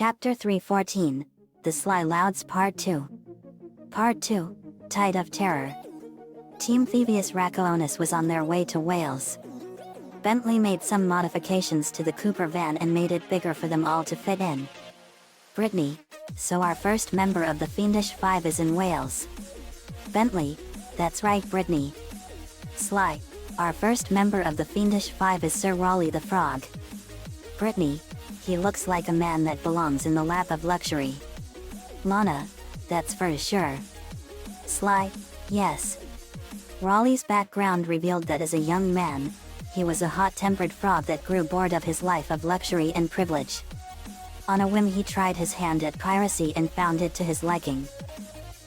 Chapter 314, The Sly Louds Part 2. Part 2, Tide of Terror. Team Thievius Racoonus was on their way to Wales. Bentley made some modifications to the Cooper van and made it bigger for them all to fit in. Brittany, so our first member of the Fiendish Five is in Wales. Bentley, that's right Brittany. Sly, our first member of the Fiendish Five is Sir Raleigh the Frog. Brittany, he looks like a man that belongs in the lap of luxury. Lana, that's for sure. Sly, yes. Raleigh's background revealed that as a young man, he was a hot-tempered frog that grew bored of his life of luxury and privilege. On a whim he tried his hand at piracy and found it to his liking.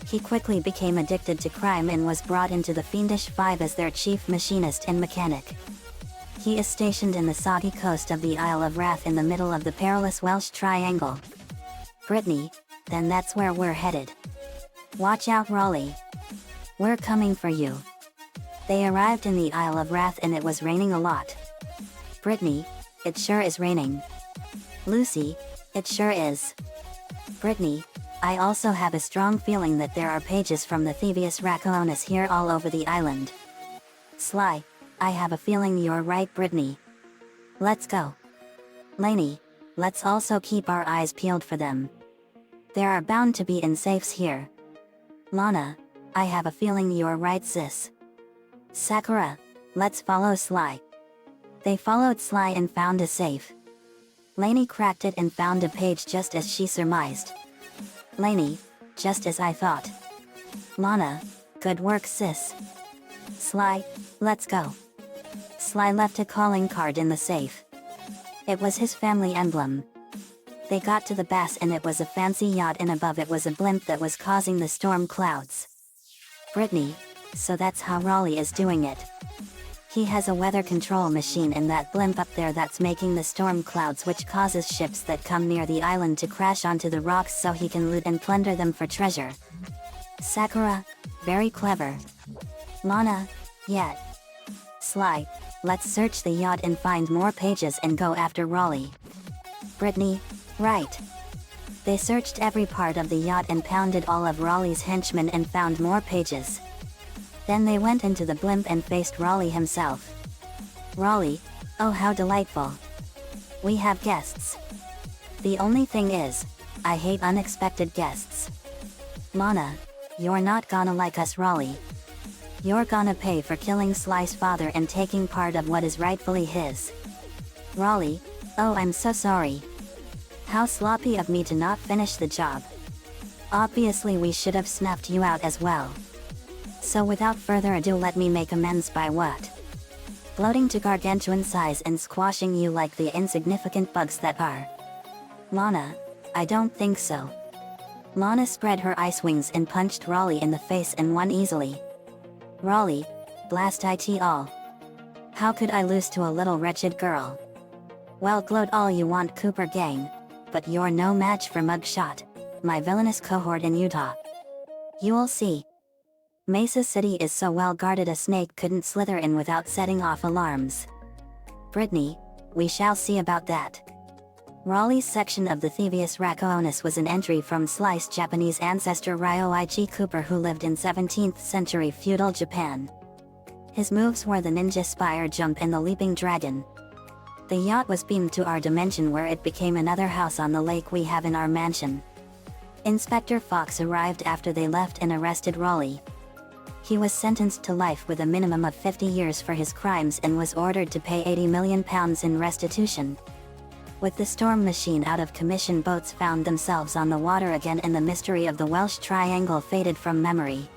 He quickly became addicted to crime and was brought into the Fiendish Five as their chief machinist and mechanic. He is stationed in the soggy coast of the Isle of Wrath in the middle of the perilous Welsh Triangle. Brittany, then that's where we're headed. Watch out Raleigh. We're coming for you. They arrived in the Isle of Wrath and it was raining a lot. Brittany, it sure is raining. Lucy, it sure is. Brittany, I also have a strong feeling that there are pages from the Thievius Racoonus here all over the island. Sly, I have a feeling you're right Brittany. Let's go. Lainey, let's also keep our eyes peeled for them. There are bound to be in safes here. Lana, I have a feeling you're right sis. Sakura, let's follow Sly. They followed Sly and found a safe. Lainey cracked it and found a page just as she surmised. Lainey, just as I thought. Lana, good work sis. Sly, let's go. Sly left a calling card in the safe. It was his family emblem. They got to the bass and it was a fancy yacht and above it was a blimp that was causing the storm clouds. Brittany, so that's how Raleigh is doing it. He has a weather control machine in that blimp up there that's making the storm clouds which causes ships that come near the island to crash onto the rocks so he can loot and plunder them for treasure. Sakura, very clever. Lana, yeah. Sly, let's search the yacht and find more pages and go after Raleigh. Brittany, right. They searched every part of the yacht and pounded all of Raleigh's henchmen and found more pages. Then they went into the blimp and faced Raleigh himself. Raleigh, oh how delightful. We have guests. The only thing is, I hate unexpected guests. Lana, you're not gonna like us Raleigh. You're gonna pay for killing Sly's father and taking part of what is rightfully his. Raleigh, oh I'm so sorry. How sloppy of me to not finish the job. Obviously we should have snuffed you out as well. So without further ado let me make amends by what? Bloating to gargantuan size and squashing you like the insignificant bugs that are. Lana, I don't think so. Lana spread her ice wings and punched Raleigh in the face and won easily. Raleigh, blast it all. How could I lose to a little wretched girl? Well gloat all you want Cooper gang, but you're no match for Mugshot, my villainous cohort in Utah. You'll see. Mesa City is so well guarded a snake couldn't slither in without setting off alarms. Brittany, we shall see about that. Raleigh's section of the Thievius Racoonus was an entry from Sly's Japanese ancestor Ryoichi Cooper who lived in 17th century feudal Japan. His moves were the ninja spire jump and the leaping dragon. The yacht was beamed to our dimension where it became another house on the lake we have in our mansion. Inspector Fox arrived after they left and arrested Raleigh. He was sentenced to life with a minimum of 50 years for his crimes and was ordered to pay £80 million in restitution. With the storm machine out of commission, boats found themselves on the water again and the mystery of the Welsh Triangle faded from memory.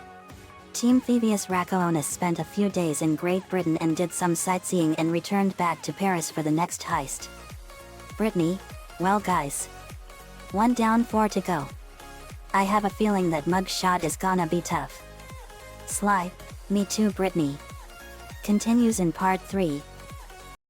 Team Thievius Racoonus spent a few days in Great Britain and did some sightseeing and returned back to Paris for the next heist. Brittany, well guys. 1 down 4 to go. I have a feeling that Mugshot is gonna be tough. Sly, me too Brittany. Continues in part 3.